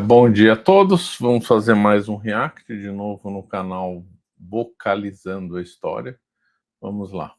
Bom dia a todos. Vamos fazer mais um react de novo no canal Vocalizando a História. Vamos lá.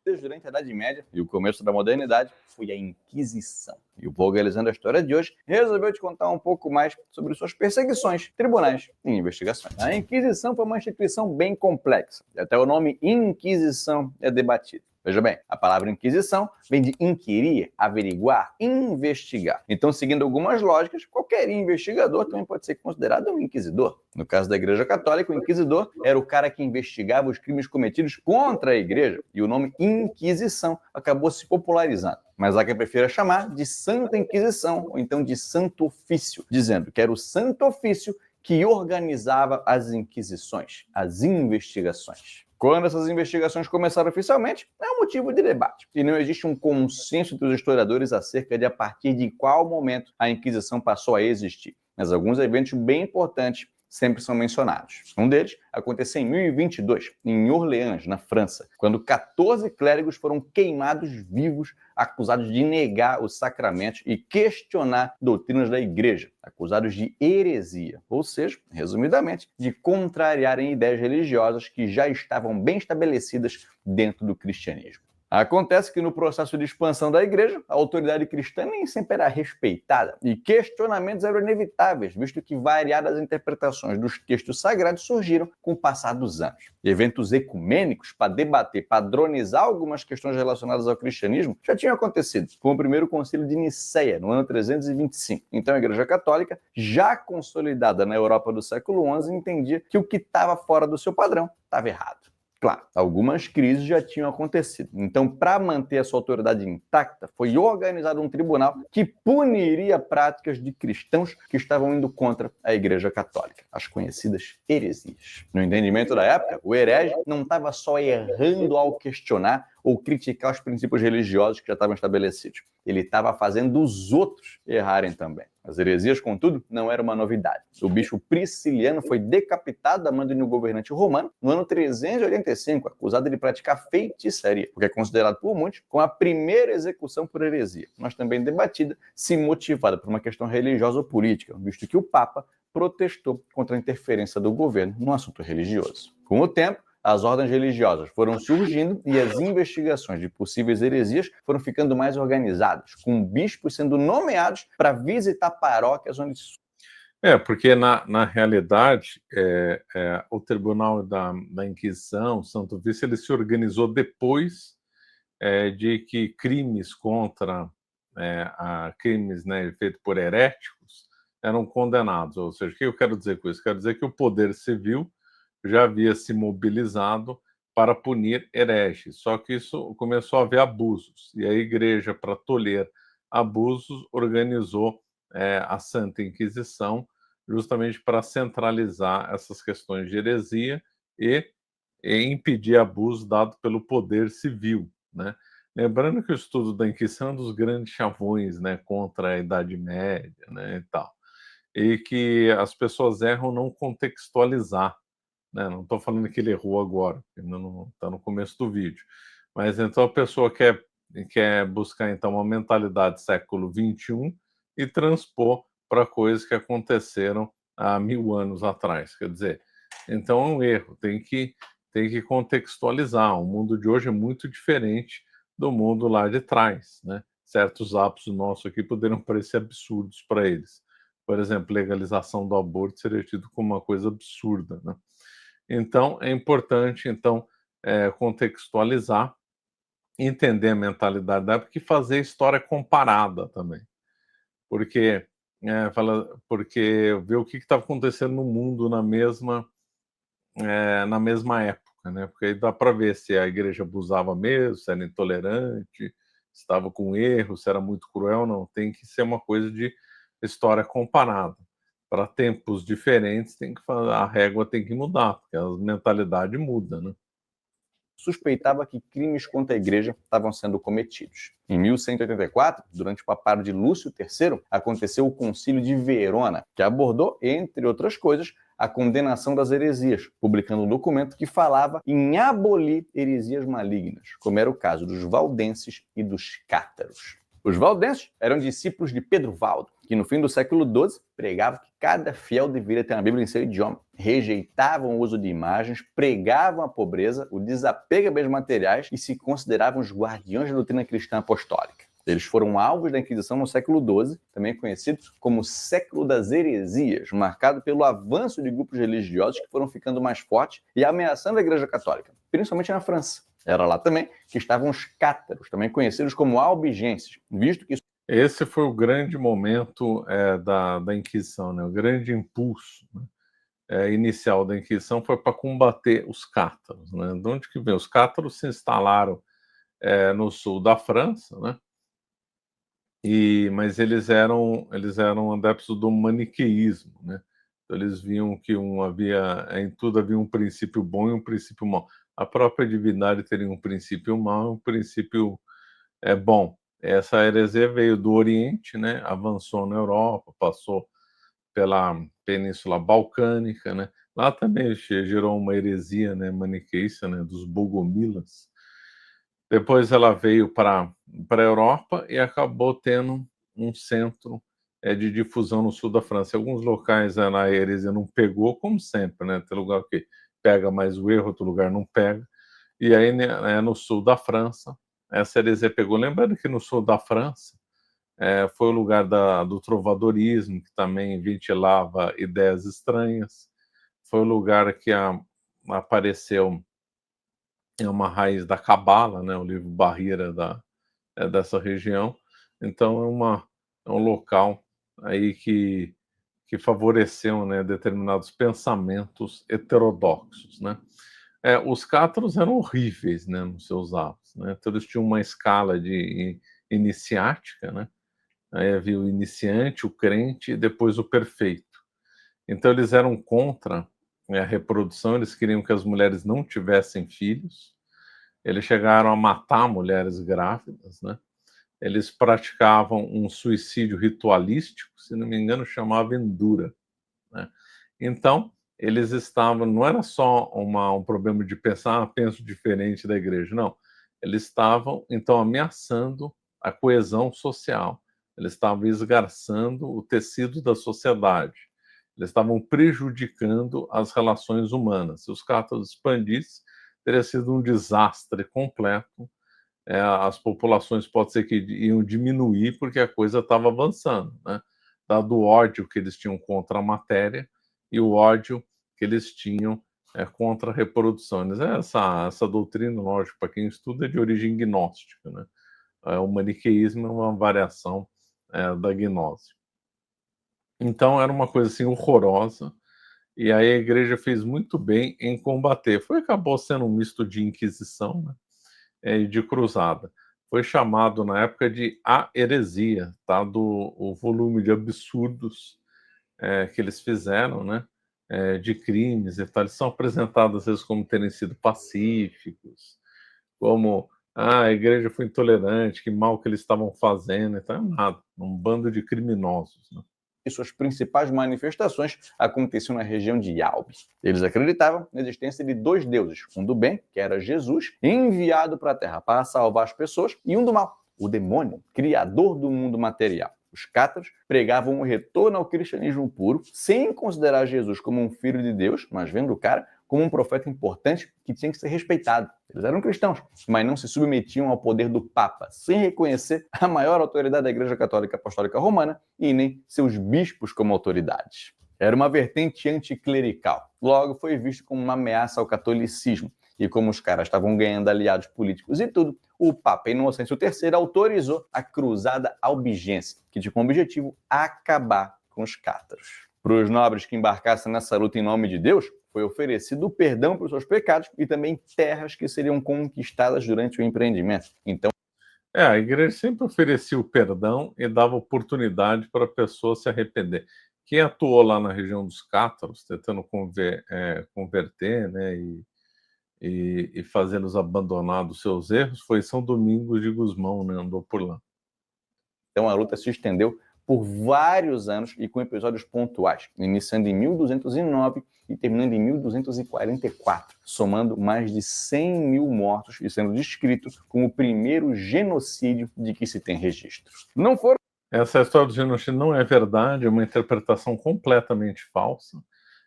Durante a Idade Média e o começo da modernidade foi a Inquisição. E o Vocalizando a História de hoje resolveu te contar um pouco mais sobre suas perseguições, tribunais e investigações. A Inquisição foi uma instituição bem complexa, e até o nome Inquisição é debatido. Veja bem, a palavra Inquisição vem de inquirir, averiguar, investigar. Então, seguindo algumas lógicas, qualquer investigador também pode ser considerado um inquisidor. No caso da Igreja Católica, o inquisidor era o cara que investigava os crimes cometidos contra a Igreja, e o nome Inquisição acabou se popularizando. Mas há quem prefira chamar de Santa Inquisição, ou então de Santo Ofício, dizendo que era o Santo Ofício que organizava as inquisições, as investigações. Quando essas investigações começaram oficialmente, é um motivo de debate. E não existe um consenso dos historiadores acerca de a partir de qual momento a Inquisição passou a existir. Mas alguns eventos bem importantes sempre são mencionados. Um deles aconteceu em 1022, em Orleans, na França, quando 14 clérigos foram queimados vivos, acusados de negar os sacramentos e questionar doutrinas da igreja, acusados de heresia, ou seja, resumidamente, de contrariarem ideias religiosas que já estavam bem estabelecidas dentro do cristianismo. Acontece que no processo de expansão da igreja, a autoridade cristã nem sempre era respeitada e questionamentos eram inevitáveis, visto que variadas interpretações dos textos sagrados surgiram com o passar dos anos. Eventos ecumênicos para debater, padronizar algumas questões relacionadas ao cristianismo já tinham acontecido, como o primeiro concílio de Nicéia, no ano 325. Então a Igreja Católica, já consolidada na Europa do século XI, entendia que o que estava fora do seu padrão estava errado. Claro, algumas crises já tinham acontecido. Então, para manter a sua autoridade intacta, foi organizado um tribunal que puniria práticas de cristãos que estavam indo contra a Igreja Católica, as conhecidas heresias. No entendimento da época, o herege não estava só errando ao questionar ou criticar os princípios religiosos que já estavam estabelecidos. Ele estava fazendo os outros errarem também. As heresias, contudo, não era uma novidade. O bispo Prisciliano foi decapitado a mando de um governante romano no ano 385, acusado de praticar feitiçaria, o que é considerado por muitos como a primeira execução por heresia, mas também debatida se motivada por uma questão religiosa ou política, visto que o Papa protestou contra a interferência do governo no assunto religioso. Com o tempo, as ordens religiosas foram surgindo e as investigações de possíveis heresias foram ficando mais organizadas, com bispos sendo nomeados para visitar paróquias onde... Porque na realidade, o Tribunal da Inquisição, Santo Ofício, ele se organizou depois de que crimes contra crimes, né, feitos por heréticos eram condenados. Ou seja, o que eu quero dizer com isso? Quero dizer que o poder civil já havia se mobilizado para punir hereges, só que isso começou a haver abusos, e a igreja, para toler abusos, organizou a Santa Inquisição, justamente para centralizar essas questões de heresia e impedir abuso dado pelo poder civil, né? Lembrando que o estudo da Inquisição é um dos grandes chavões, né, contra a Idade Média, né, e tal, e que as pessoas erram não contextualizar, né? Não estou falando que ele errou agora, ainda não está no começo do vídeo. Mas então a pessoa quer buscar então uma mentalidade século XXI e transpor para coisas que aconteceram há 1000 anos atrás. Quer dizer, então é um erro, tem que contextualizar. O mundo de hoje é muito diferente do mundo lá de trás, né? Certos atos nossos aqui poderiam parecer absurdos para eles. Por exemplo, legalização do aborto seria tido como uma coisa absurda, né? Então, é importante contextualizar, entender a mentalidade da época e fazer história comparada também. Porque, porque ver o que estava acontecendo no mundo na mesma época, né? Porque aí dá para ver se a igreja abusava mesmo, se era intolerante, se estava com erro, se era muito cruel, não. Tem que ser uma coisa de história comparada. Para tempos diferentes, a régua tem que mudar, porque a mentalidade muda, né? Suspeitava que crimes contra a igreja estavam sendo cometidos. Em 1184, durante o papado de Lúcio III, aconteceu o Concílio de Verona, que abordou, entre outras coisas, a condenação das heresias, publicando um documento que falava em abolir heresias malignas, como era o caso dos valdenses e dos cátaros. Os valdenses eram discípulos de Pedro Valdo, que que no fim do século XII pregavam que cada fiel deveria ter uma Bíblia em seu idioma, rejeitavam o uso de imagens, pregavam a pobreza, o desapego a bens materiais e se consideravam os guardiões da doutrina cristã apostólica. Eles foram alvos da Inquisição no século XII, também conhecido como século das heresias, marcado pelo avanço de grupos religiosos que foram ficando mais fortes e ameaçando a Igreja Católica, principalmente na França. Era lá também que estavam os cátaros, também conhecidos como albigenses, visto que... Esse foi o grande momento da Inquisição, né? O grande impulso, né, inicial da Inquisição foi para combater os cátaros, né? De onde que vem? Os cátaros se instalaram no sul da França, né? Mas eles eram adeptos do maniqueísmo, né? Então, eles viam que em tudo havia um princípio bom e um princípio mau. A própria divindade teria um princípio mau e um princípio bom. Essa heresia veio do Oriente, né? Avançou na Europa, passou pela Península Balcânica, né? Lá também gerou uma heresia, né, maniqueísta, né, dos bogomilas. Depois ela veio para a Europa e acabou tendo um centro de difusão no sul da França. Em alguns locais a heresia não pegou, como sempre, né? Tem lugar que pega mais o erro, outro lugar não pega. E aí, né, no sul da França, essa heresia pegou. Lembrando que no sul da França foi o lugar do trovadorismo, que também ventilava ideias estranhas. Foi o lugar que apareceu uma raiz da Cabala, né, o livro Barreira dessa região. Então é um local aí que favoreceu, né, determinados pensamentos heterodoxos, né. Os cátaros eram horríveis, né, nos seus atos, né. Então eles tinham uma escala de iniciática, né. Aí havia o iniciante, o crente e depois o perfeito. Então eles eram contra a reprodução, eles queriam que as mulheres não tivessem filhos. Eles chegaram a matar mulheres grávidas, né? Eles praticavam um suicídio ritualístico, se não me engano, chamava Endura, né? Então, eles estavam, não era só um problema de pensar, penso diferente da igreja, não. Eles estavam, então, ameaçando a coesão social. Eles estavam esgarçando o tecido da sociedade. Eles estavam prejudicando as relações humanas. Se os cátaros expandissem, teria sido um desastre completo. As populações pode ser que iam diminuir porque a coisa estava avançando, né? Dado o ódio que eles tinham contra a matéria e o ódio que eles tinham contra a reprodução. Essa doutrina, lógico, para quem estuda, é de origem gnóstica, né? O maniqueísmo é uma variação da gnose. Então era uma coisa assim horrorosa, e aí a igreja fez muito bem em combater. Acabou sendo um misto de inquisição, né, e de cruzada. Foi chamado na época de A Heresia, tá? O volume de absurdos que eles fizeram, né, de crimes e tal. Eles são apresentados às vezes como terem sido pacíficos, como a igreja foi intolerante, que mal que eles estavam fazendo, então nada, um bando de criminosos, né? E suas principais manifestações aconteciam na região de Albi. Eles acreditavam na existência de dois deuses, um do bem, que era Jesus, enviado para a Terra para salvar as pessoas, e um do mal, o demônio, criador do mundo material. Os cátaros pregavam o retorno ao cristianismo puro, sem considerar Jesus como um filho de Deus, mas vendo o cara como um profeta importante que tinha que ser respeitado. Eles eram cristãos, mas não se submetiam ao poder do Papa, sem reconhecer a maior autoridade da Igreja Católica Apostólica Romana e nem seus bispos como autoridades. Era uma vertente anticlerical. Logo, foi visto como uma ameaça ao catolicismo. E como os caras estavam ganhando aliados políticos e tudo, o Papa Inocêncio III autorizou a Cruzada Albigense, que tinha como objetivo acabar com os cátaros. Para os nobres que embarcassem nessa luta em nome de Deus, foi oferecido o perdão para os seus pecados e também terras que seriam conquistadas durante o empreendimento. Então, a igreja sempre oferecia o perdão e dava oportunidade para a pessoa se arrepender. Quem atuou lá na região dos cátaros, tentando converter, né, e fazê-los abandonar dos seus erros, foi São Domingos de Gusmão, né, andou por lá. Então a luta se estendeu por vários anos e com episódios pontuais, iniciando em 1209 e terminando em 1244, somando mais de 100 mil mortos e sendo descrito como o primeiro genocídio de que se tem registros. Não foram... Essa história do genocídio não é verdade, é uma interpretação completamente falsa.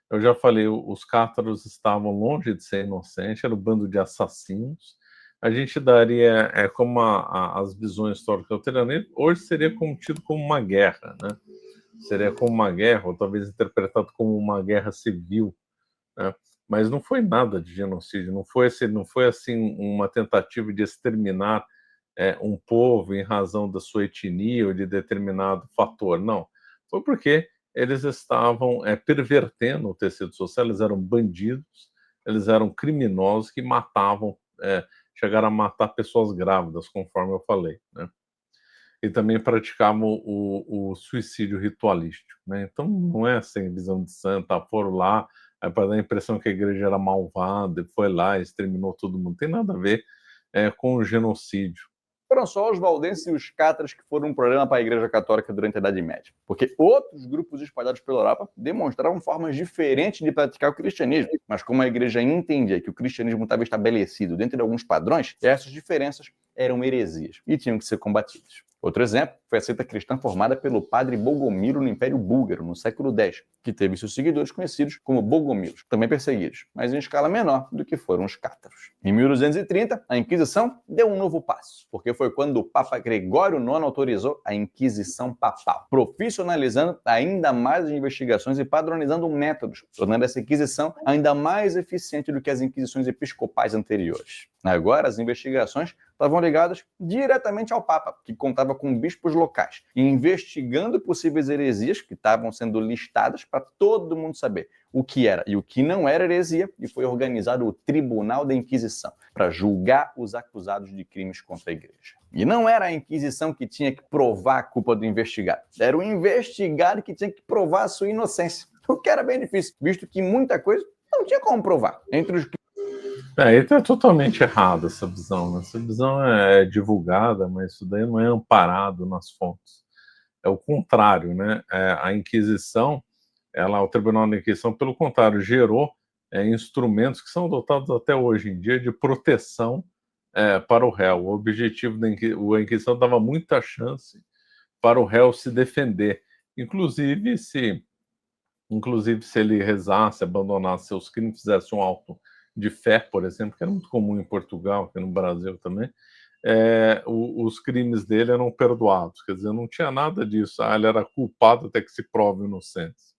Eu já falei, os cátaros estavam longe de ser inocentes, era um bando de assassinos. A gente daria, como as visões históricas alteradas, hoje seria tido como uma guerra, né? Seria como uma guerra, ou talvez interpretado como uma guerra civil, né? Mas não foi nada de genocídio, não foi assim uma tentativa de exterminar um povo em razão da sua etnia ou de determinado fator, não. Foi porque eles estavam pervertendo o tecido social, eles eram bandidos, eles eram criminosos que matavam, chegaram a matar pessoas grávidas, conforme eu falei, né? E também praticavam o suicídio ritualístico, né? Então não é assim, visão de santa, foram lá, para dar a impressão que a igreja era malvada, e foi lá, exterminou todo mundo. Tem nada a ver com o genocídio. Foram só os valdenses e os cátaros que foram um problema para a Igreja Católica durante a Idade Média, porque outros grupos espalhados pela Europa demonstravam formas diferentes de praticar o cristianismo, mas como a Igreja entendia que o cristianismo estava estabelecido dentro de alguns padrões, essas diferenças eram heresias e tinham que ser combatidas. Outro exemplo foi a seita cristã formada pelo padre Bogomilo no Império Búlgaro, no século X, que teve seus seguidores conhecidos como Bogomilos, também perseguidos, mas em escala menor do que foram os cátaros. Em 1230, a Inquisição deu um novo passo, porque foi quando o Papa Gregório IX autorizou a Inquisição Papal, profissionalizando ainda mais as investigações e padronizando métodos, tornando essa Inquisição ainda mais eficiente do que as Inquisições episcopais anteriores. Agora, as investigações estavam ligadas diretamente ao Papa, que contava com bispos locais, e investigando possíveis heresias que estavam sendo listadas para todo mundo saber o que era e o que não era heresia, e foi organizado o Tribunal da Inquisição para julgar os acusados de crimes contra a Igreja. E não era a Inquisição que tinha que provar a culpa do investigado, era o investigado que tinha que provar a sua inocência, o que era bem difícil, visto que muita coisa não tinha como provar. Entre os Então é totalmente errado essa visão, né? Essa visão é divulgada, mas isso daí não é amparado nas fontes. É o contrário, né? A Inquisição, o Tribunal da Inquisição, pelo contrário, gerou instrumentos que são adotados até hoje em dia de proteção para o réu. O objetivo da Inquisição dava muita chance para o réu se defender, inclusive se ele rezasse, abandonasse seus crimes, fizesse um auto de fé, por exemplo, que era muito comum em Portugal, que no Brasil também, os crimes dele eram perdoados. Quer dizer, não tinha nada disso. Ele era culpado até que se prove inocência.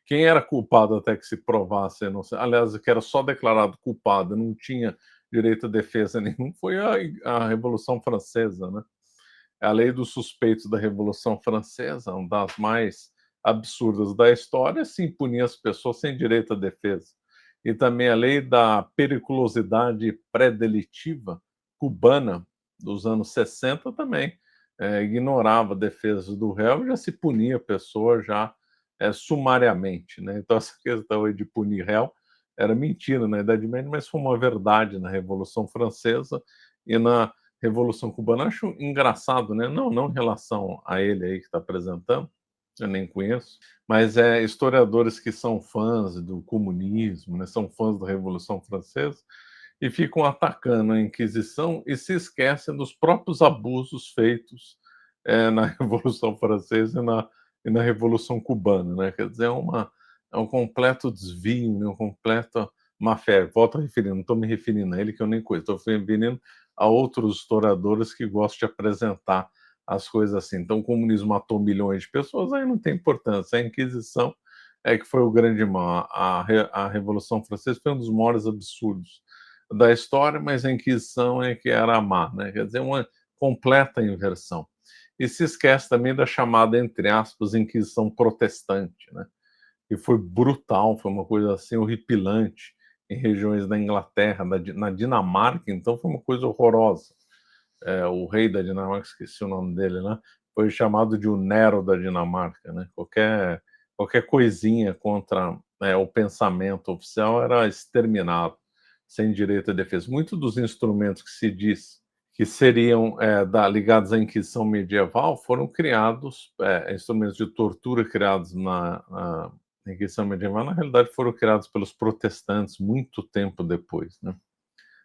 Quem era culpado até que se provasse inocência, aliás, que era só declarado culpado, não tinha direito a defesa nenhum, foi a Revolução Francesa, né? A lei dos suspeitos da Revolução Francesa, uma das mais absurdas da história, se impunia as pessoas sem direito à defesa. E também a lei da periculosidade pré-delitiva cubana, dos anos 60, também ignorava a defesa do réu e já se punia a pessoa já sumariamente, né? Então essa questão aí de punir réu era mentira na Idade Média, mas foi uma verdade na Revolução Francesa e na Revolução Cubana. Acho engraçado, né? Não em relação a ele aí que está apresentando, eu nem conheço, mas historiadores que são fãs do comunismo, né? São fãs da Revolução Francesa e ficam atacando a Inquisição e se esquecem dos próprios abusos feitos na Revolução Francesa e na Revolução Cubana, né? Quer dizer, é um completo desvio, né? Um completo má fé. Volto a referir, não estou me referindo a ele, que eu nem conheço, estou referindo a outros historiadores que gostam de apresentar as coisas assim. Então, o comunismo matou milhões de pessoas, aí não tem importância. A Inquisição que foi o grande mal. A Revolução Francesa foi um dos maiores absurdos da história, mas a Inquisição é que era a má, né? Quer dizer, uma completa inversão. E se esquece também da chamada, entre aspas, Inquisição Protestante, né? Que foi brutal, foi uma coisa assim horripilante em regiões da Inglaterra, na Dinamarca, então foi uma coisa horrorosa. O rei da Dinamarca, esqueci o nome dele, né? Foi chamado de o Nero da Dinamarca, né? Qualquer coisinha contra o pensamento oficial era exterminado, sem direito à defesa. Muitos dos instrumentos que se diz que seriam ligados à Inquisição medieval foram criados, instrumentos de tortura criados na Inquisição medieval, na realidade foram criados pelos protestantes muito tempo depois, né?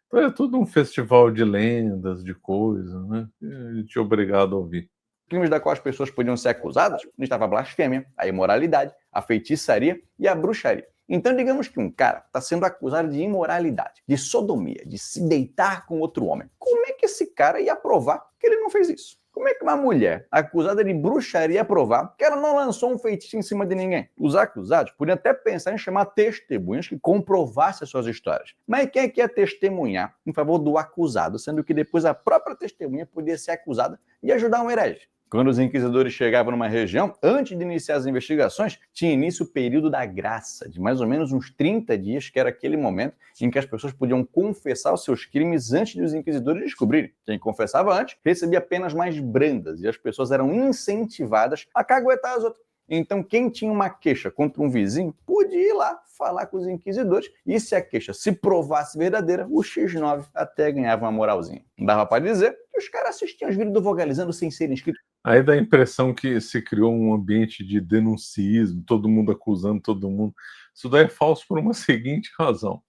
Então é tudo um festival de lendas, de coisas, né? Que a gente é obrigado a ouvir. crimes da qual as pessoas podiam ser acusadas, estava a blasfêmia, a imoralidade, a feitiçaria e a bruxaria. Então, digamos que um cara está sendo acusado de imoralidade, de sodomia, de se deitar com outro homem. Como é que esse cara ia provar que ele não fez isso? Como é que uma mulher acusada de bruxaria ia provar que ela não lançou um feitiço em cima de ninguém? Os acusados podiam até pensar em chamar testemunhas que comprovassem as suas histórias. Mas quem é que ia testemunhar em favor do acusado, sendo que depois a própria testemunha podia ser acusada de ajudar um herege? Quando os inquisidores chegavam numa região, antes de iniciar as investigações, tinha início o período da graça, de mais ou menos uns 30 dias, que era aquele momento em que as pessoas podiam confessar os seus crimes antes dos inquisidores descobrirem. Quem confessava antes recebia penas mais brandas e as pessoas eram incentivadas a caguetar as outras. Então, quem tinha uma queixa contra um vizinho podia ir lá falar com os inquisidores e, se a queixa se provasse verdadeira, o X9 até ganhava uma moralzinha. Dava para dizer que os caras assistiam os vídeos do Vogalizando sem serem inscritos. Aí dá a impressão que se criou um ambiente de denuncismo, todo mundo acusando todo mundo. Isso daí é falso por uma seguinte razão.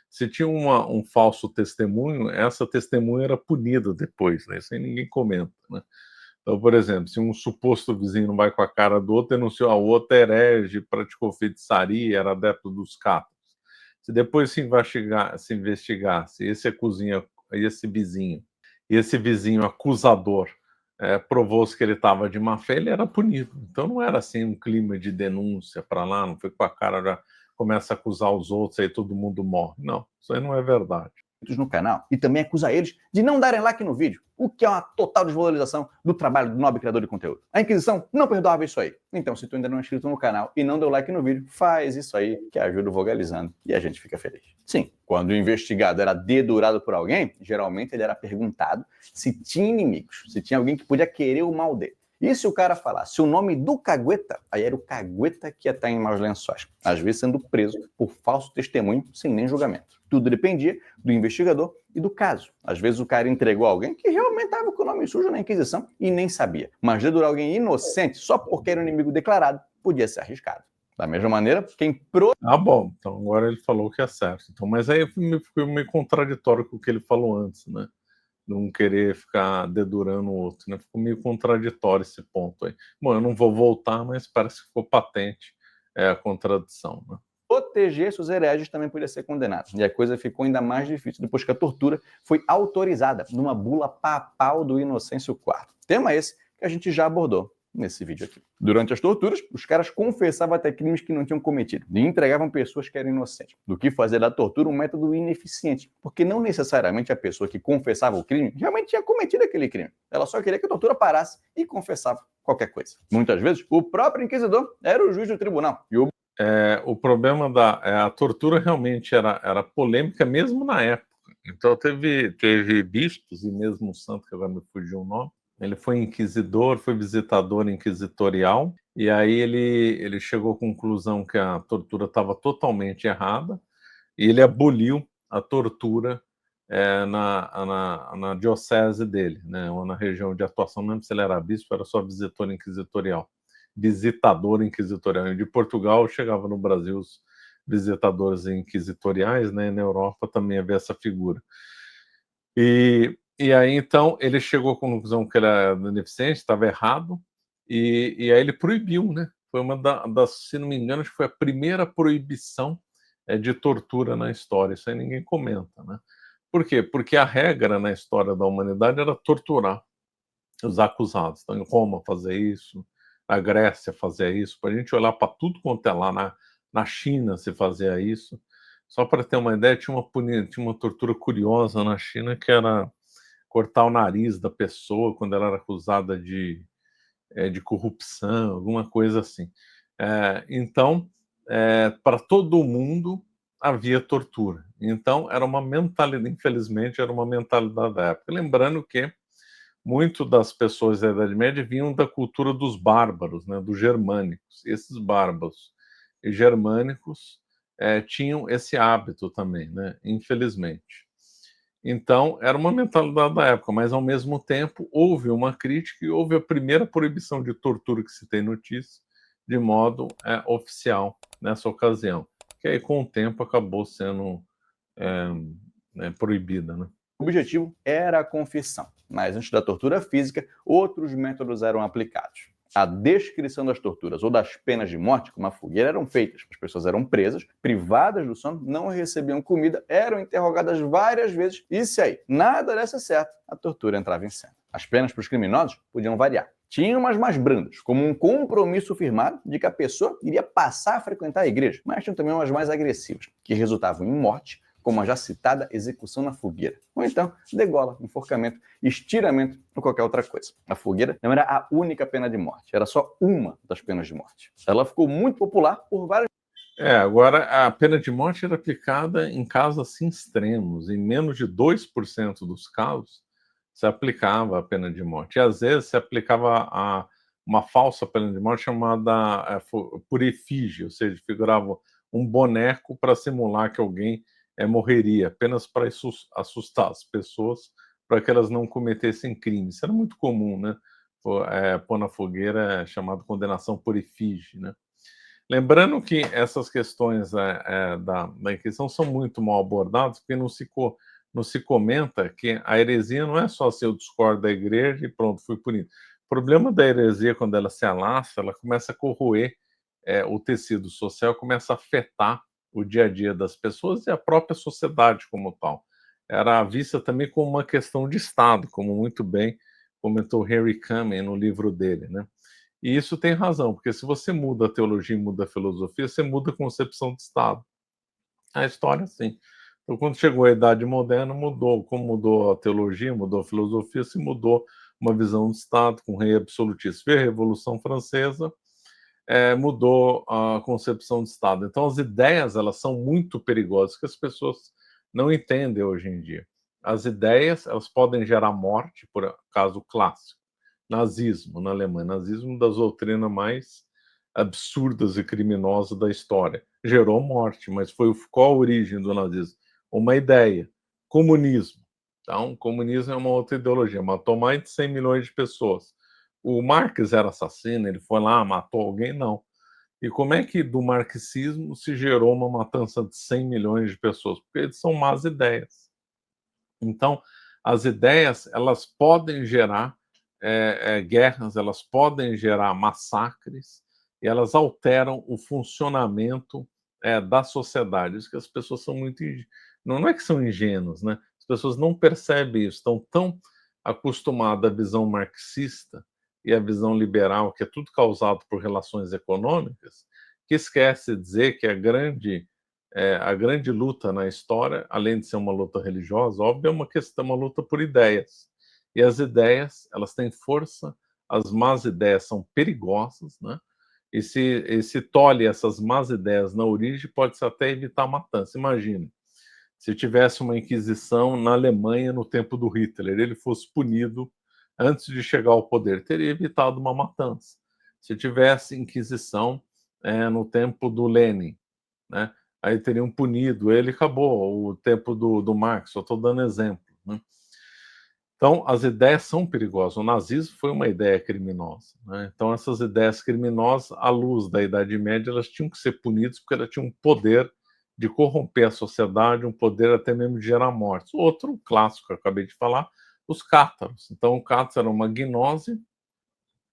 Se tinha um falso testemunho, essa testemunha era punida depois, né? Isso aí ninguém comenta, né? Então, por exemplo, se um suposto vizinho não vai com a cara do outro, denunciou a outra herege, praticou feitiçaria, era adepto dos capos. Se depois se investigasse esse vizinho acusador provou-se que ele estava de má fé, ele era punido. Então não era assim um clima de denúncia para lá, não foi com a cara, já começa a acusar os outros, aí todo mundo morre. Não, isso aí não é verdade. No canal e também acusa eles de não darem like no vídeo, o que é uma total desvalorização do trabalho do nobre criador de conteúdo. A Inquisição não perdoava isso aí. Então, se tu ainda não é inscrito no canal e não deu like no vídeo, faz isso aí que ajuda o Vogalizando e a gente fica feliz. Sim, quando o investigado era dedurado por alguém, geralmente ele era perguntado se tinha inimigos, se tinha alguém que podia querer o mal dele. E se o cara falasse o nome do cagueta, aí era o cagueta que ia estar em maus lençóis, às vezes sendo preso por falso testemunho sem nem julgamento. Tudo dependia do investigador e do caso. Às vezes o cara entregou alguém que realmente estava com o nome sujo na Inquisição e nem sabia. Mas dedurar alguém inocente só porque era um inimigo declarado podia ser arriscado. Da mesma maneira, quem Ah, bom, então agora ele falou que é certo. Então, mas aí ficou meio contraditório com o que ele falou antes, né? Não querer ficar dedurando o outro, né? Ficou meio contraditório esse ponto aí. Bom, eu não vou voltar, mas parece que ficou patente a contradição, né? proteger os hereges também podia ser condenado. E a coisa ficou ainda mais difícil depois que a tortura foi autorizada numa bula papal do Inocêncio IV. Tema esse que a gente já abordou nesse vídeo aqui. Durante as torturas, os caras confessavam até crimes que não tinham cometido e entregavam pessoas que eram inocentes, do que fazer da tortura um método ineficiente, porque não necessariamente a pessoa que confessava o crime realmente tinha cometido aquele crime. Ela só queria que a tortura parasse e confessava qualquer coisa. Muitas vezes, o próprio inquisidor era o juiz do tribunal e o problema a tortura realmente era polêmica mesmo na época. Então teve bispos e mesmo um santo, que agora me fugiu o nome, ele foi inquisidor, foi visitador inquisitorial, e aí ele chegou à conclusão que a tortura estava totalmente errada, e ele aboliu a tortura na diocese dele, né, ou na região de atuação, não lembro se ele era bispo, era só visitador inquisitorial. De Portugal chegava no Brasil os visitadores inquisitoriais, né, e na Europa também havia essa figura. E aí, então, ele chegou à conclusão que ele era beneficente, estava errado, e aí ele proibiu, né? Foi uma se não me engano, acho que foi a primeira proibição de tortura na história. Isso aí ninguém comenta, né? Por quê? Porque a regra na história da humanidade era torturar os acusados. Então, em Roma fazia isso, a Grécia fazia isso, para a gente olhar para tudo quanto é lá, na China se fazia isso. Só para ter uma ideia, tinha uma tortura curiosa na China, que era cortar o nariz da pessoa quando ela era acusada de corrupção, alguma coisa assim. Então, para todo mundo havia tortura. Então, era uma mentalidade, infelizmente, era uma mentalidade da época. Lembrando que muito das pessoas da Idade Média vinham da cultura dos bárbaros, né, dos germânicos. Esses bárbaros e germânicos tinham esse hábito também, né, infelizmente. Então, era uma mentalidade da época, mas ao mesmo tempo houve uma crítica e houve a primeira proibição de tortura que se tem notícia, de modo oficial nessa ocasião, que aí com o tempo acabou sendo proibida, né? O objetivo era a confissão. Mas antes da tortura física, outros métodos eram aplicados. A descrição das torturas ou das penas de morte, como a fogueira, eram feitas. As pessoas eram presas, privadas do sono, não recebiam comida, eram interrogadas várias vezes e, se aí nada desse certo, a tortura entrava em cena. As penas para os criminosos podiam variar. Tinha umas mais brandas, como um compromisso firmado de que a pessoa iria passar a frequentar a igreja, mas tinham também umas mais agressivas, que resultavam em morte, como a já citada execução na fogueira. Ou então, degola, enforcamento, estiramento ou qualquer outra coisa. A fogueira não era a única pena de morte, era só uma das penas de morte. Ela ficou muito popular por várias... Agora, a pena de morte era aplicada em casos assim extremos. Em menos de 2% dos casos, se aplicava a pena de morte. E, às vezes, se aplicava uma falsa pena de morte chamada por efígie, ou seja, figurava um boneco para simular que alguém morreria, apenas para assustar as pessoas, para que elas não cometessem crimes. Isso era muito comum, né? Pôr na fogueira é chamado condenação por efígie, né? Lembrando que essas questões da Inquisição são muito mal abordadas, porque não se comenta que a heresia não é só se eu discordo da igreja e pronto, fui punido. O problema da heresia, quando ela se alastra, ela começa a corroer o tecido social, começa a afetar o dia a dia das pessoas e a própria sociedade como tal. Era vista também como uma questão de Estado, como muito bem comentou Henry Kamen no livro dele, né? E isso tem razão, porque se você muda a teologia e muda a filosofia, você muda a concepção de Estado. A história, sim. Então, quando chegou a Idade Moderna, mudou. Como mudou a teologia, mudou a filosofia, se mudou uma visão de Estado com rei absolutista. Veio a Revolução Francesa, mudou a concepção de Estado. Então, as ideias, elas são muito perigosas, que as pessoas não entendem hoje em dia. As ideias, elas podem gerar morte, por caso clássico. Nazismo, na Alemanha. Nazismo, das doutrinas mais absurdas e criminosas da história. Gerou morte, mas qual a origem do nazismo? Uma ideia. Comunismo. Então, comunismo é uma outra ideologia. Matou mais de 100 milhões de pessoas. O Marx era assassino, ele foi lá, matou alguém? Não. E como é que do marxismo se gerou uma matança de 100 milhões de pessoas? Porque são más ideias. Então, as ideias, elas podem gerar guerras, elas podem gerar massacres e elas alteram o funcionamento da sociedade. Isso que as pessoas são muito... Não é que são ingênuas, né? As pessoas não percebem isso, estão tão acostumadas à visão marxista e à visão liberal, que é tudo causado por relações econômicas, que esquece de dizer que a grande luta na história, além de ser uma luta religiosa, óbvio, é uma questão, uma luta por ideias. E as ideias, elas têm força, as más ideias são perigosas, né? E se tolhe essas más ideias na origem, pode-se até evitar a matança. Imagine, se tivesse uma inquisição na Alemanha no tempo do Hitler, ele fosse punido antes de chegar ao poder, teria evitado uma matança. Se tivesse inquisição no tempo do Lenin, né? Aí teriam punido ele, acabou o tempo do Marx, só estou dando exemplo, né? Então, as ideias são perigosas. O nazismo foi uma ideia criminosa, né? Então, essas ideias criminosas, à luz da Idade Média, elas tinham que ser punidas porque elas tinham um poder de corromper a sociedade, um poder até mesmo de gerar mortes. Outro clássico que eu acabei de falar, os cátaros. Então, o cátaro era uma gnose,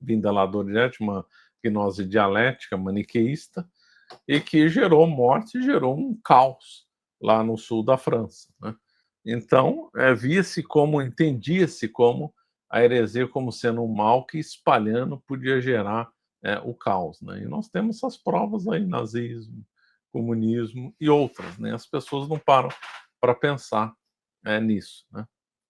vinda lá do Oriente, uma gnose dialética, maniqueísta, e que gerou morte e gerou um caos lá no sul da França, né? Então, entendia-se como a heresia como sendo um mal que espalhando podia gerar o caos, né? E nós temos essas provas aí, nazismo, comunismo e outras, né? As pessoas não param para pensar nisso, né?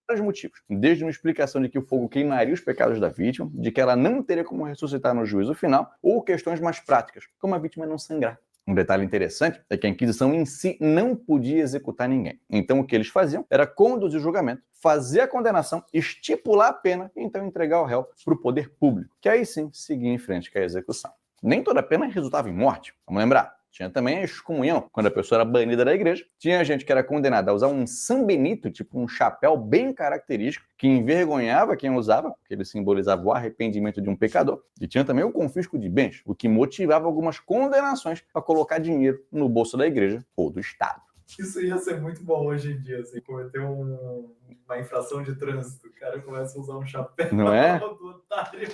Vários motivos, desde uma explicação de que o fogo queimaria os pecados da vítima, de que ela não teria como ressuscitar no juízo final, ou questões mais práticas, como a vítima não sangrar. Um detalhe interessante é que a Inquisição em si não podia executar ninguém. Então o que eles faziam era conduzir o julgamento, fazer a condenação, estipular a pena e então entregar o réu para o poder público, que aí sim seguia em frente com a execução. Nem toda pena resultava em morte, vamos lembrar. Tinha também a excomunhão, quando a pessoa era banida da igreja. Tinha gente que era condenada a usar um sanbenito, tipo um chapéu bem característico, que envergonhava quem usava, porque ele simbolizava o arrependimento de um pecador. E tinha também o confisco de bens, o que motivava algumas condenações para colocar dinheiro no bolso da igreja ou do Estado. Isso ia ser muito bom hoje em dia, assim, cometer uma infração de trânsito. O cara começa a usar um chapéu Não é? do otário.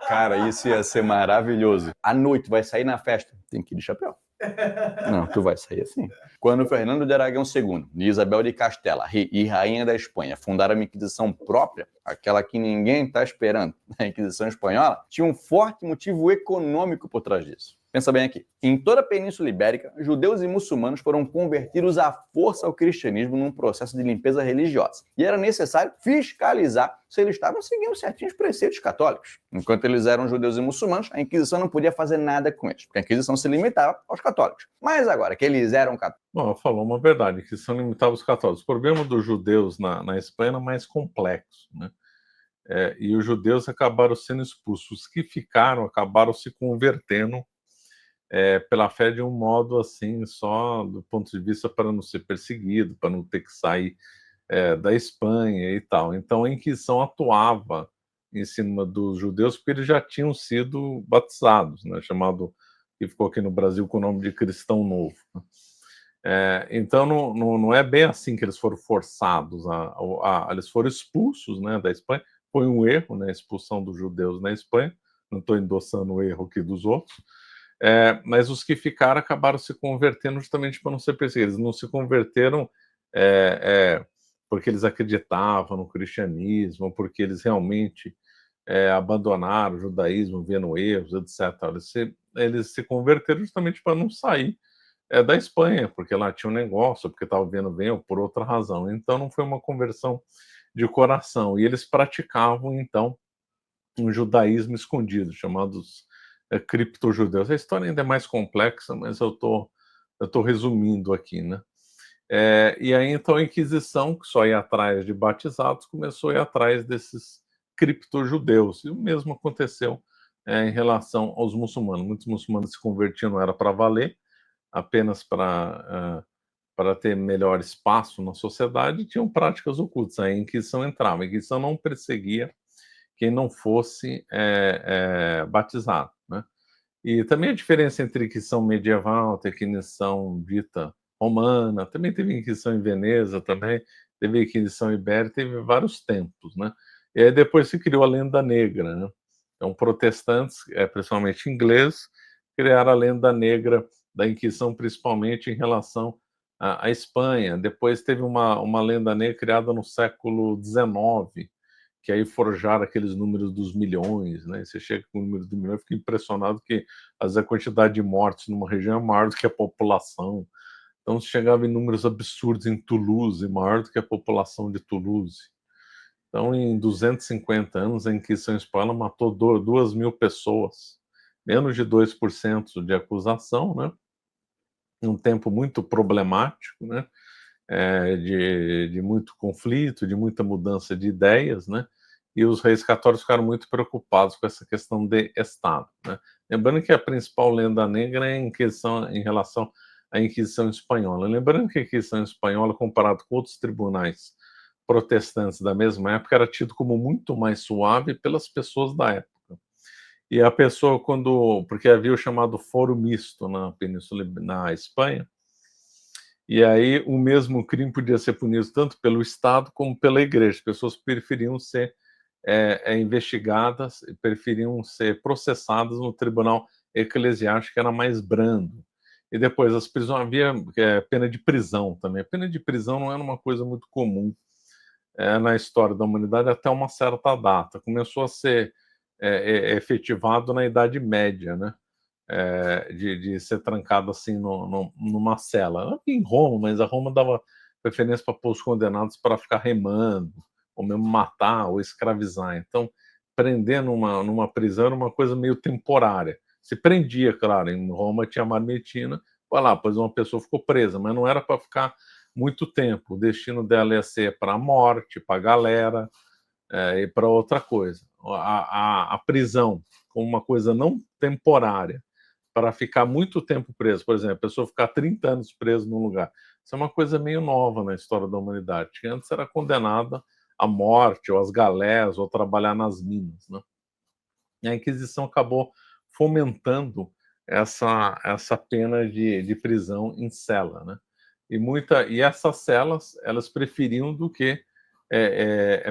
Cara, isso ia ser maravilhoso. À noite, vai sair na festa, tem que ir de chapéu. Não, tu vai sair assim. Quando Fernando de Aragão II e Isabel de Castela, rei e rainha da Espanha, fundaram uma Inquisição própria, aquela que ninguém está esperando, a Inquisição Espanhola, tinha um forte motivo econômico por trás disso. Pensa bem aqui. Em toda a Península Ibérica, judeus e muçulmanos foram convertidos à força ao cristianismo num processo de limpeza religiosa. E era necessário fiscalizar se eles estavam seguindo certinhos preceitos católicos. Enquanto eles eram judeus e muçulmanos, a Inquisição não podia fazer nada com eles, porque a Inquisição se limitava aos católicos. Mas agora que eles eram católicos... Bom, falou uma verdade, que são limitados os católicos. O problema dos judeus na Espanha era mais complexo, né? E os judeus acabaram sendo expulsos. Os que ficaram acabaram se convertendo pela fé de um modo assim, só do ponto de vista para não ser perseguido, para não ter que sair da Espanha e tal. Então a Inquisição atuava em cima dos judeus porque eles já tinham sido batizados, né, chamado, que ficou aqui no Brasil com o nome de cristão novo. Então não é bem assim que eles foram forçados, eles foram expulsos, né, da Espanha. Foi um erro, né, a expulsão dos judeus na Espanha, não estou endossando o erro aqui dos outros, mas os que ficaram acabaram se convertendo justamente para não ser perseguidos. Eles não se converteram porque eles acreditavam no cristianismo, porque eles realmente abandonaram o judaísmo, vendo erros, etc. Eles se converteram justamente para não sair da Espanha, porque lá tinha um negócio, porque estava vendo bem ou por outra razão. Então não foi uma conversão de coração. E eles praticavam, então, um judaísmo escondido, chamados criptojudeus. A história ainda é mais complexa, mas eu tô resumindo aqui, né? E aí, então, a Inquisição, que só ia atrás de batizados, começou a ir atrás desses criptojudeus. E o mesmo aconteceu em relação aos muçulmanos. Muitos muçulmanos se convertiam, não era para valer, apenas para ter melhor espaço na sociedade, tinham práticas ocultas. Aí a Inquisição entrava. A Inquisição não perseguia quem não fosse batizado, né? E também a diferença entre Inquisição medieval, a Inquisição dita romana, também teve Inquisição em Veneza, também teve Inquisição ibérica, teve vários tempos, né? E aí depois se criou a lenda negra, né? Então protestantes, principalmente ingleses, criaram a lenda negra da Inquisição, principalmente em relação à Espanha. Depois teve uma lenda negra criada no século XIX, que aí forjaram aqueles números dos milhões, né? Você chega com o número do milhão, fica impressionado que às vezes a quantidade de mortes numa região é maior do que a população. Então se chegava em números absurdos em Toulouse, maior do que a população de Toulouse. Então, em 250 anos, a Inquisição Espanhola matou 2.000 pessoas, menos de 2% de acusação, né? Um tempo muito problemático, né? De muito conflito, de muita mudança de ideias, né? E os reis católicos ficaram muito preocupados com essa questão de Estado, né? Lembrando que a principal lenda negra é em relação à Inquisição Espanhola. Lembrando que a Inquisição Espanhola, comparado com outros tribunais protestantes da mesma época, era tido como muito mais suave pelas pessoas da época. E a pessoa, porque havia o chamado foro misto na Península, na Espanha, e aí o mesmo crime podia ser punido tanto pelo Estado como pela Igreja. As pessoas preferiam ser investigadas, preferiam ser processadas no tribunal eclesiástico, que era mais brando. E depois as prisões, havia pena de prisão também. A pena de prisão não era uma coisa muito comum na história da humanidade até uma certa data. Começou a ser efetivado na Idade Média, né? De ser trancado assim numa cela. Em Roma, mas a Roma dava preferência para pôr os condenados para ficar remando, ou mesmo matar, ou escravizar. Então, prender numa prisão era uma coisa meio temporária. Se prendia, claro, em Roma tinha marmetina, vai lá, pois uma pessoa ficou presa, mas não era para ficar muito tempo. O destino dela ia ser para a morte, para a galera, e para outra coisa. A prisão, como uma coisa não temporária, para ficar muito tempo preso, por exemplo, a pessoa ficar 30 anos preso num lugar. Isso é uma coisa meio nova na história da humanidade, que antes era condenada à morte, ou às galés, ou trabalhar nas minas, né? E a Inquisição acabou fomentando essa pena de prisão em cela, né? E essas celas, elas preferiam do que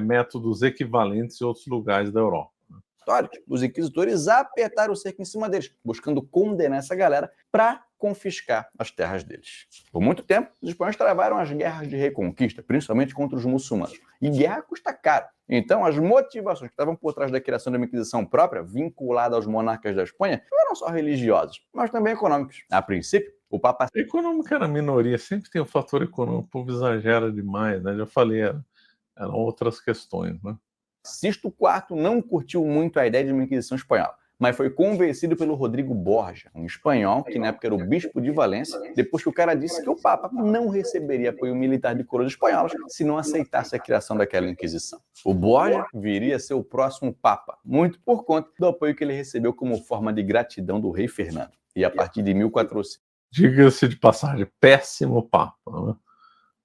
métodos equivalentes em outros lugares da Europa. Históricos, os inquisitores apertaram o cerco em cima deles, buscando condenar essa galera para confiscar as terras deles. Por muito tempo, os espanhóis travaram as guerras de reconquista, principalmente contra os muçulmanos. E guerra custa caro. Então, as motivações que estavam por trás da criação de uma inquisição própria, vinculada aos monarcas da Espanha, não eram só religiosas, mas também econômicos. A princípio, o Papa... Econômico era minoria, sempre tem o fator econômico, o povo exagera demais, né? Já falei, eram outras questões, né? Sisto IV não curtiu muito a ideia de uma inquisição espanhola, mas foi convencido pelo Rodrigo Borja, um espanhol que na época era o bispo de Valência, depois que o cara disse que o Papa não receberia apoio militar de coroas espanholas se não aceitasse a criação daquela inquisição. O Borja viria a ser o próximo Papa, muito por conta do apoio que ele recebeu como forma de gratidão do rei Fernando. E a partir de 1400... Diga-se de passagem, péssimo Papa, né?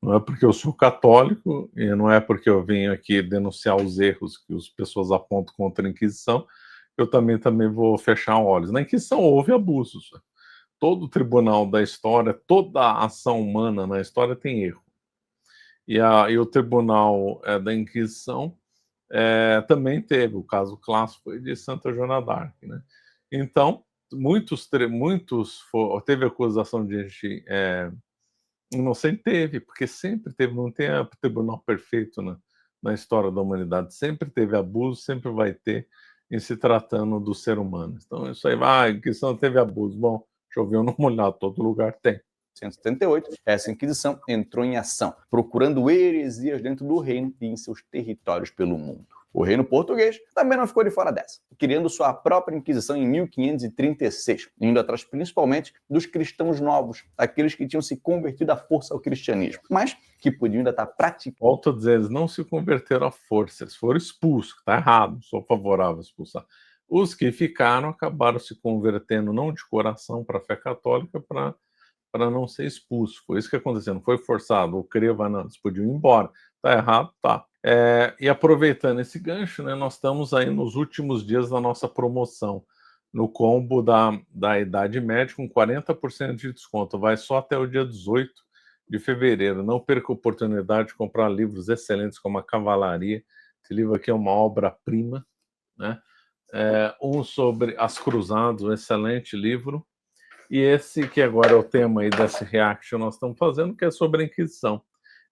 Não é porque eu sou católico e não é porque eu venho aqui denunciar os erros que as pessoas apontam contra a Inquisição, eu também vou fechar olhos. Na Inquisição houve abusos. Todo tribunal da história, toda ação humana na história tem erro. E o tribunal da Inquisição também teve, o caso clássico foi de Santa Joana d'Arc, né? Então, teve acusação de gente... inocente teve, porque sempre teve, não tem tribunal perfeito na história da humanidade, sempre teve abuso, sempre vai ter em se tratando do ser humano. Então isso aí, a Inquisição teve abuso, bom, choveu no molhado, todo lugar tem. 178, essa Inquisição entrou em ação, procurando heresias dentro do reino e em seus territórios pelo mundo. O reino português também não ficou de fora dessa, criando sua própria Inquisição em 1536, indo atrás principalmente dos cristãos novos, aqueles que tinham se convertido à força ao cristianismo, mas que podiam ainda estar praticando. Volto a dizer, eles não se converteram à força, eles foram expulsos, está errado, sou favorável a expulsar. Os que ficaram acabaram se convertendo não de coração para a fé católica, para não ser expulso. Foi isso que aconteceu, não foi forçado, ou creva, não, eles podiam ir embora. Tá errado? Tá. E aproveitando esse gancho, né, nós estamos aí nos últimos dias da nossa promoção, no combo da Idade Média, com 40% de desconto. Vai só até o dia 18 de fevereiro. Não perca a oportunidade de comprar livros excelentes como A Cavalaria. Esse livro aqui é uma obra-prima, né? Um sobre as Cruzadas, um excelente livro. E esse que agora é o tema aí desse reaction que nós estamos fazendo, que é sobre a Inquisição.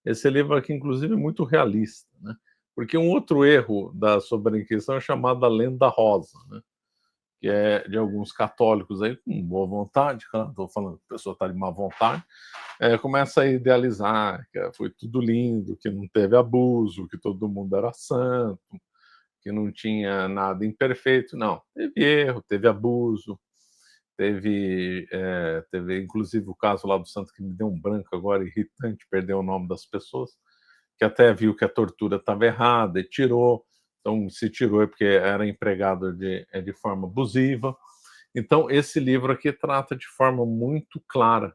Esse livro aqui, inclusive, é muito realista, né? Porque um outro erro sobre a Inquisição é chamado a Lenda Rosa, né? Que é de alguns católicos aí, com boa vontade, estou falando que a pessoa está de má vontade, começa a idealizar que foi tudo lindo, que não teve abuso, que todo mundo era santo, que não tinha nada imperfeito. Não, teve erro, teve abuso, teve inclusive o caso lá do santo que me deu um branco agora, irritante, perdeu o nome das pessoas, que até viu que a tortura estava errada e tirou. Então, se tirou é porque era empregado de forma abusiva. Então, esse livro aqui trata de forma muito clara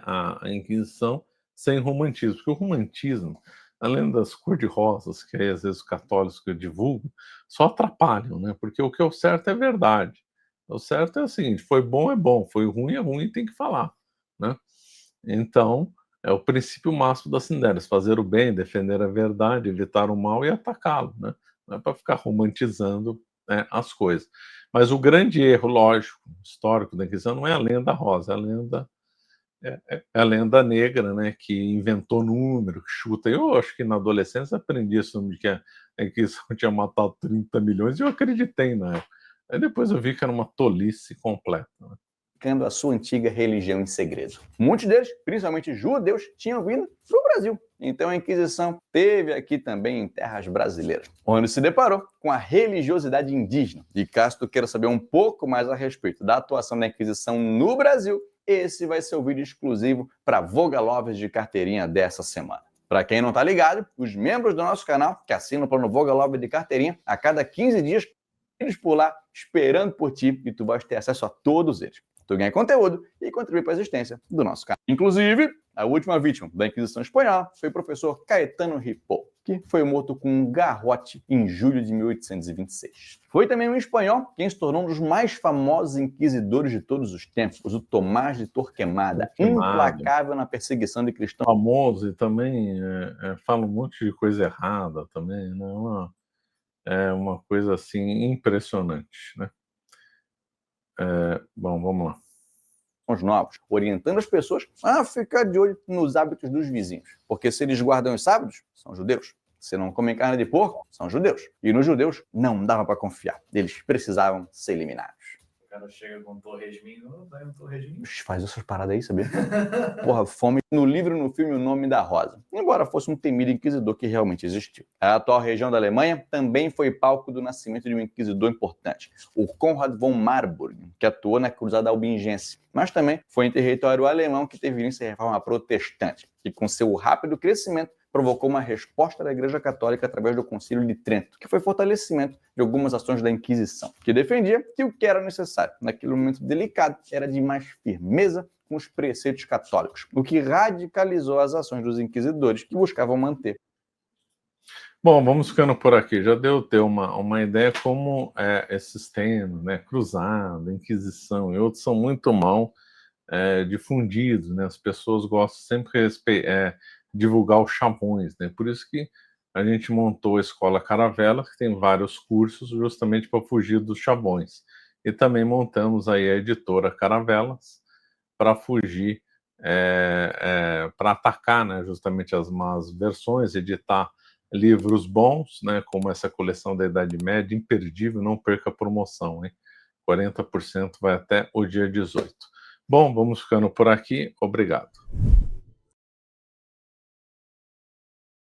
a Inquisição, sem romantismo. Porque o romantismo, além das cor-de-rosas, que aí, às vezes os católicos divulgam, só atrapalham, né? Porque o que é o certo é verdade. O certo é o seguinte, foi bom, é bom, foi ruim, é ruim, tem que falar, né? Então, é o princípio máximo das Cinderas, fazer o bem, defender a verdade, evitar o mal e atacá-lo, né? Não é para ficar romantizando, né, as coisas. Mas o grande erro, lógico, histórico da Inquisição não é a lenda rosa, é a lenda negra, né, que inventou número, que chuta. Eu acho que na adolescência aprendi isso, de que a Inquisição tinha matado 30 milhões, e eu acreditei na época. Aí depois eu vi que era uma tolice completa, né? A sua antiga religião em segredo. Muitos deles, principalmente judeus, tinham vindo para o Brasil. Então a Inquisição teve aqui também em terras brasileiras, onde se deparou com a religiosidade indígena. E caso tu queira saber um pouco mais a respeito da atuação da Inquisição no Brasil, esse vai ser o vídeo exclusivo para Voga Lovers de carteirinha dessa semana. Para quem não está ligado, os membros do nosso canal, que assinam o plano Voga Lover de carteirinha, a cada 15 dias, eles por lá esperando por ti e tu vais ter acesso a todos eles. Tu ganha conteúdo e contribui para a existência do nosso canal. Inclusive, a última vítima da Inquisição Espanhola foi o professor Caetano Ripoll. que foi morto com um garrote em julho de 1826. Foi também um espanhol quem se tornou um dos mais famosos inquisidores de todos os tempos, o Tomás de Torquemada, implacável na perseguição de cristãos. Famoso e também fala um monte de coisa errada também, né? É uma coisa assim impressionante, né? Bom, vamos lá. Novos, orientando as pessoas a ficar de olho nos hábitos dos vizinhos, porque se eles guardam os sábados, são judeus. Se não comem carne de porco, são judeus. E nos judeus não dava para confiar. Eles precisavam ser eliminados. O cara chega com torresminho, vai um torresminho. Faz essas paradas aí, sabia? Porra, fome. No livro e no filme O Nome da Rosa. Embora fosse um temido inquisidor que realmente existiu. A atual região da Alemanha também foi palco do nascimento de um inquisidor importante, o Konrad von Marburg, que atuou na Cruzada Albingense. Mas também foi em território alemão que teve início a reforma protestante, que com seu rápido crescimento provocou uma resposta da Igreja Católica através do Concílio de Trento, que foi fortalecimento de algumas ações da Inquisição, que defendia que o que era necessário naquele momento delicado era de mais firmeza com os preceitos católicos, o que radicalizou as ações dos inquisidores que buscavam manter. Bom, vamos ficando por aqui. Já deu ter uma ideia como esses temas, né? Cruzada, Inquisição e outros são muito mal difundidos, né? As pessoas gostam sempre divulgar os chavões, né? Por isso que a gente montou a Escola Caravela, que tem vários cursos justamente para fugir dos chavões. E também montamos aí a editora Caravelas para fugir, para atacar, né, justamente as más versões, editar livros bons, né, como essa coleção da Idade Média, imperdível, não perca a promoção, hein? 40% vai até o dia 18. Bom, vamos ficando por aqui. Obrigado.